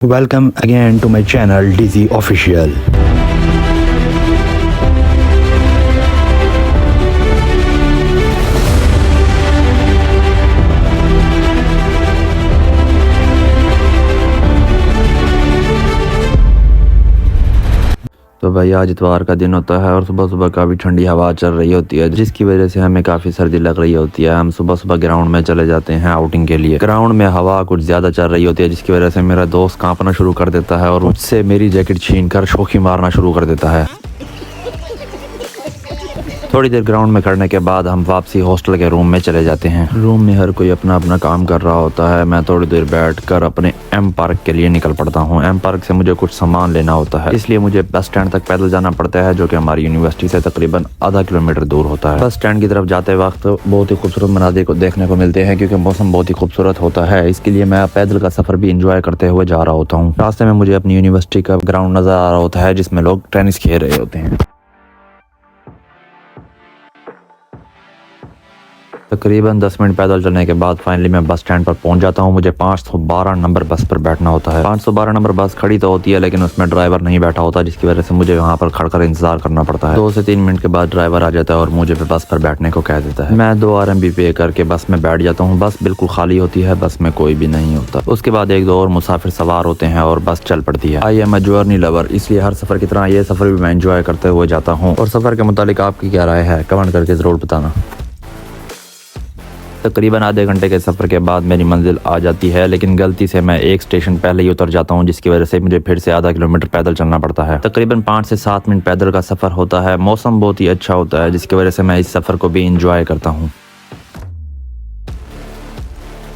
Welcome again to my channel DZ Official. तो भाई आज इतवार का दिन होता है और सुबह सुबह काफ़ी ठंडी हवा चल रही होती है, जिसकी वजह से हमें काफ़ी सर्दी लग रही होती है। हम सुबह सुबह ग्राउंड में चले जाते हैं आउटिंग के लिए। ग्राउंड में हवा कुछ ज़्यादा चल रही होती है, जिसकी वजह से मेरा दोस्त कांपना शुरू कर देता है और मुझसे मेरी जैकेट छीनकर शोखी मारना शुरू कर देता है। थोड़ी देर ग्राउंड में करने के बाद हम वापसी हॉस्टल के रूम में चले जाते हैं। रूम में हर कोई अपना अपना काम कर रहा होता है। मैं थोड़ी देर बैठकर अपने एम पार्क के लिए निकल पड़ता हूँ। एम पार्क से मुझे कुछ सामान लेना होता है, इसलिए मुझे बस स्टैंड तक पैदल जाना पड़ता है, जो कि हमारी यूनिवर्सिटी से तकरीबन आधा किलोमीटर दूर होता है। बस स्टैंड की तरफ जाते वक्त बहुत ही खूबसूरत मनाज़िर को देखने को मिलते हैं, क्योंकि मौसम बहुत ही खूबसूरत होता है। इसके लिए मैं पैदल का सफर भी इंजॉय करते हुए जा रहा होता हूँ। रास्ते में मुझे अपनी यूनिवर्सिटी का ग्राउंड नजर आ रहा होता है, जिसमें लोग टेनिस खेल रहे होते हैं। तकरीबन 10 मिनट पैदल चलने के बाद फाइनली मैं बस स्टैंड पर पहुंच जाता हूं। मुझे 512 नंबर बस पर बैठना होता है। 512 नंबर बस खड़ी तो होती है, लेकिन उसमें ड्राइवर नहीं बैठा होता, जिसकी वजह से मुझे वहां पर खड़कर इंतजार करना पड़ता है। 2 से 3 मिनट के बाद ड्राइवर आ जाता है और मुझे बस पर बैठने को कह देता है। मैं 2 RMB पे करके बस में बैठ जाता हूँ। बस बिल्कुल खाली होती है, बस में कोई भी नहीं होता। उसके बाद 1-2 और मुसाफिर सवार होते हैं और बस चल पड़ती है। I am a journey lover, इसलिए हर सफर की तरह ये सफर भी मैं एंजॉय करते हुए जाता हूँ। और सफर के मुतालिक आपकी क्या राय है, कमेंट करके जरूर बताना। तकरीबन आधे घंटे के सफ़र के बाद मेरी मंजिल आ जाती है, लेकिन गलती से मैं एक स्टेशन पहले ही उतर जाता हूँ, जिसकी वजह से मुझे फिर से आधा किलोमीटर पैदल चलना पड़ता है। तकरीबन 5 से 7 मिनट पैदल का सफ़र होता है। मौसम बहुत ही अच्छा होता है, जिसकी वजह से मैं इस सफ़र को भी इंजॉय करता हूँ।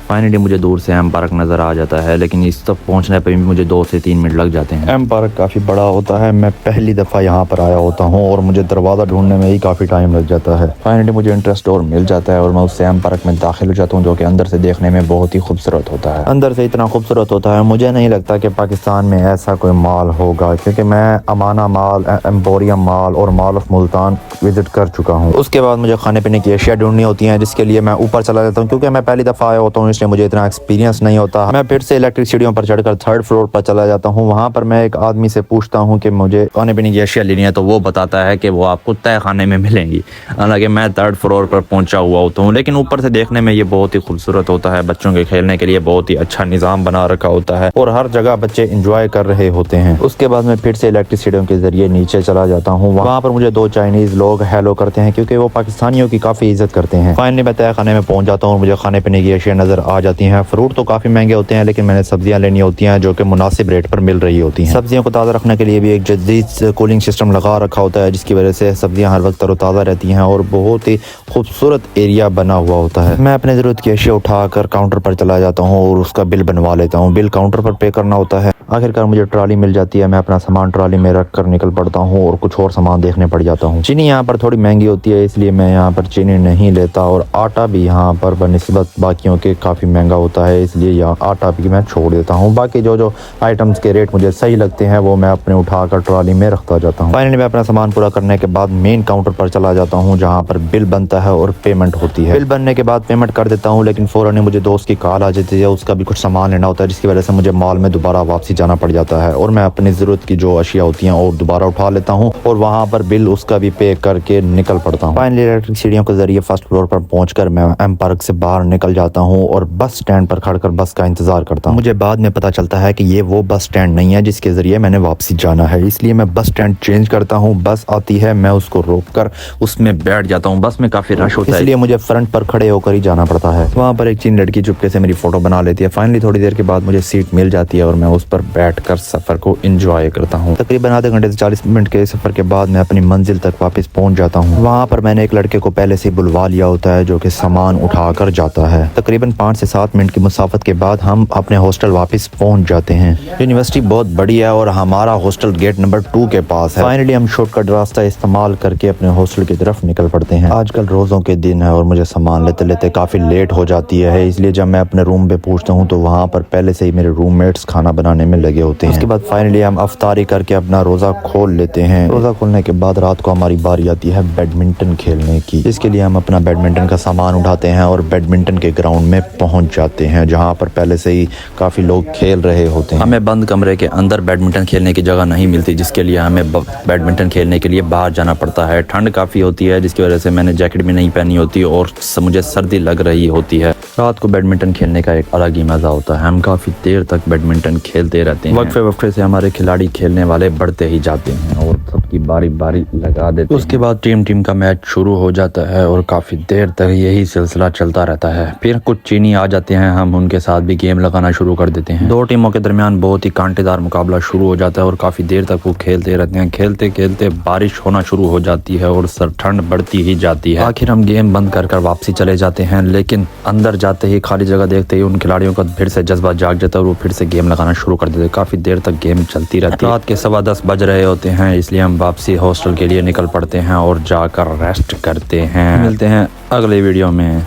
फाइनली मुझे दूर से एम पार्क नज़र आ जाता है, लेकिन इस तक पहुंचने पर भी मुझे 2 से 3 मिनट लग जाते हैं। एम पार्क काफ़ी बड़ा होता है। मैं पहली दफ़ा यहाँ पर आया होता हूँ और मुझे दरवाज़ा ढूंढने में ही काफ़ी टाइम लग जाता है। फाइनली मुझे एंट्रेंस डोर मिल जाता है और मैं उससे एम पार्क में दाखिल हो जाता हूँ, जो कि अंदर से देखने में बहुत ही खूबसूरत होता है। अंदर से इतना खूबसूरत होता है, मुझे नहीं लगता कि पाकिस्तान में ऐसा कोई मॉल होगा, क्योंकि मैं अमाना मॉल, एम्पोरियम मॉल और मॉल ऑफ मुल्तान विजिट कर चुका हूँ। उसके बाद मुझे खाने पीने की अशिया ढूंढनी होती हैं, जिसके लिए मैं ऊपर चला जाता हूँ। क्योंकि मैं पहली दफ़ा आया होता हूँ, इसलिए मुझे इतना एक्सपीरियंस नहीं होता। मैं फिर से इलेक्ट्रिक सीढ़ियों पर चढ़कर 3rd फ्लोर पर चला जाता हूँ। वहाँ पर मैं एक आदमी से पूछता हूँ कि मुझे खाने पीने की अशिया लेनी है, तो वो बताता है कि वो आपको तय खाने में मिलेंगी। हालांकि मैं 3rd फ्लोर पर पहुंचा हुआ होता हूँ, लेकिन ऊपर से देखने में ये बहुत ही खूबसूरत होता है। बच्चों के खेलने के लिए बहुत ही अच्छा निज़ाम बना रखा होता है और हर जगह बच्चे इंजॉय कर रहे होते हैं। उसके बाद मैं फिर से इलेक्ट्रिक सीढ़ियों के जरिए नीचे चला जाता हूँ। वहाँ पर मुझे 2 चाइनीज़ लोग हेलो करते हैं, क्योंकि वो पाकिस्तानियों की काफ़ी इज्जत करते हैं। फाइनली मैं तय खाने में पहुँच जाता हूँ और मुझे खाने पीने की अशिया नज़र आ जाती हैं। फ्रूट तो काफ़ी महंगे होते हैं, लेकिन मैंने सब्जियां लेनी होती हैं, जो कि मुनासिब रेट पर मिल रही होती हैं। सब्जियों को ताज़ा रखने के लिए भी एक जदीद कूलिंग सिस्टम लगा रखा होता है, जिसकी वजह से सब्जियां हर वक्त तरोताज़ा रहती हैं और बहुत ही खूबसूरत एरिया बना हुआ होता है। मैं अपने ज़रूरत की अशिया उठाकर काउंटर पर चला जाता हूँ और उसका बिल बनवा लेता हूँ। बिल काउंटर पर पे करना होता है। आखिरकार मुझे ट्रॉली मिल जाती है। मैं अपना सामान ट्रॉली में रख कर निकल पड़ता हूँ और कुछ और सामान देखने पड़ जाता हूँ। चीनी यहाँ पर थोड़ी महंगी होती है, इसलिए मैं यहाँ पर चीनी नहीं लेता, और आटा भी यहाँ पर बनिस्बत बाकियों के काफ़ी महंगा होता है, इसलिए यहाँ आटा भी मैं छोड़ देता हूँ। बाकी जो आइटम्स के रेट मुझे सही लगते हैं, वो मैं अपने उठाकर ट्रॉली में रखता जाता हूँ। फाइनली मैं अपना सामान पूरा करने के बाद मेन काउंटर पर चला जाता हूँ, जहाँ पर बिल बनता है और पेमेंट होती है। बिल बनने के बाद पेमेंट कर देता हूँ, लेकिन फ़ौरन मुझे दोस्त की कॉल आ जाती है। उसका भी कुछ सामान लेना होता है, जिसकी वजह से मुझे मॉल में दोबारा वापसी जाना पड़ जाता है और मैं अपनी ज़रूरत की जो अशिया होती हैं और दोबारा उठा लेता हूँ और वहाँ पर बिल उसका भी पे करके निकल पड़ता हूँ। फाइनली इलेक्ट्रिक सीढ़ियों के जरिए 1st फ्लोर पर पहुँचकर मैं एम पार्क से बाहर निकल जाता हूँ और बस स्टैंड पर खड़कर बस का इंतज़ार करता हूँ। मुझे बाद में पता चलता है कि ये वो बस स्टैंड नहीं है जिसके ज़रिए मैंने वापसी जाना है, इसलिए मैं बस स्टैंड चेंज करता हूँ। बस आती है, मैं उसको रोककर उसमें बैठ जाता हूँ। बस में काफ़ी रश होता है, इसलिए मुझे फ्रंट पर खड़े होकर ही जाना पड़ता है। वहाँ पर एक चीन लड़की चुपके से मेरी फ़ोटो बना लेती है। फाइनली थोड़ी देर के बाद मुझे सीट मिल जाती है और मैं उस पर बैठकर सफ़र को इंजॉय करता हूँ। तकरीबन आधे घंटे से 40 मिनट के सफ़र के बाद मैं अपनी मंजिल तक वापस पहुँच जाता हूँ। वहाँ पर मैंने एक लड़के को पहले से बुलवा लिया होता है, जो कि सामान उठा कर जाता है। तकरीबन 5 से 7 मिनट की मुसाफत के बाद हम अपने हॉस्टल वापस पहुँच जाते हैं। यूनिवर्सिटी बहुत बड़ी है और हमारा हॉस्टल गेट नंबर 2 के पास है। फाइनली हम शॉर्टकट रास्ता इस्तेमाल करके अपने हॉस्टल की तरफ निकल पड़ते हैं। आजकल रोज़ों के दिन है और मुझे सामान लेते लेते काफ़ी लेट हो जाती है, इसलिए जब मैं अपने रूम पे पूछता हूँ तो वहाँ पर पहले से ही मेरे रूममेट्स खाना बनाने में लगे होते हैं। उसके बाद फाइनली हम अफ्तारी करके अपना रोज़ा खोल लेते हैं। रोज़ा खोलने के बाद रात को हमारी बारी आती है बैडमिंटन खेलने की। इसके लिए हम अपना बैडमिंटन का सामान उठाते हैं और बैडमिंटन के ग्राउंड में पहुंच जाते हैं जहां पर पहले से ही काफ़ी लोग खेल रहे होते हैं। हमें बंद कमरे के अंदर बैडमिंटन खेलने की जगह नहीं मिलती, जिसके लिए हमें बैडमिंटन खेलने के लिए बाहर जाना पड़ता है। ठंड काफ़ी होती है जिसकी वजह से मैंने जैकेट भी नहीं पहनी होती और मुझे सर्दी लग रही होती है। रात को बैडमिंटन खेलने का एक अलग ही मज़ा होता है। हम काफ़ी देर तक बैडमिंटन खेलते रहते हैं। वक्फे वक्फे से हमारे खिलाड़ी खेलने वाले बढ़ते ही जाते हैं और सबकी बारी बारी लगा देते हैं। उसके बाद टीम का मैच शुरू हो जाता है और काफ़ी देर तक यही सिलसिला चलता रहता है। फिर कुछ चीनी आ जाते हैं, हम उनके साथ भी गेम लगाना शुरू कर देते हैं। दो टीमों के दरमियान बहुत ही कांटेदार मुकाबला शुरू हो जाता है और काफ़ी देर तक वो खेलते रहते हैं। खेलते खेलते बारिश होना शुरू हो जाती है और ठंड बढ़ती ही जाती है। आखिर हम गेम बंद कर वापसी चले जाते हैं, लेकिन अंदर जाते ही खाली जगह देखते ही उन खिलाड़ियों का फिर से जज्बा जाग जाता है और वो फिर से गेम लगाना शुरू कर देते हैं। काफ़ी देर तक गेम चलती रहती है। रात के 10:15 बज रहे होते हैं, इसलिए हम वापसी हॉस्टल के लिए निकल पड़ते हैं और जाकर रेस्ट करते हैं। मिलते हैं अगले वीडियो में।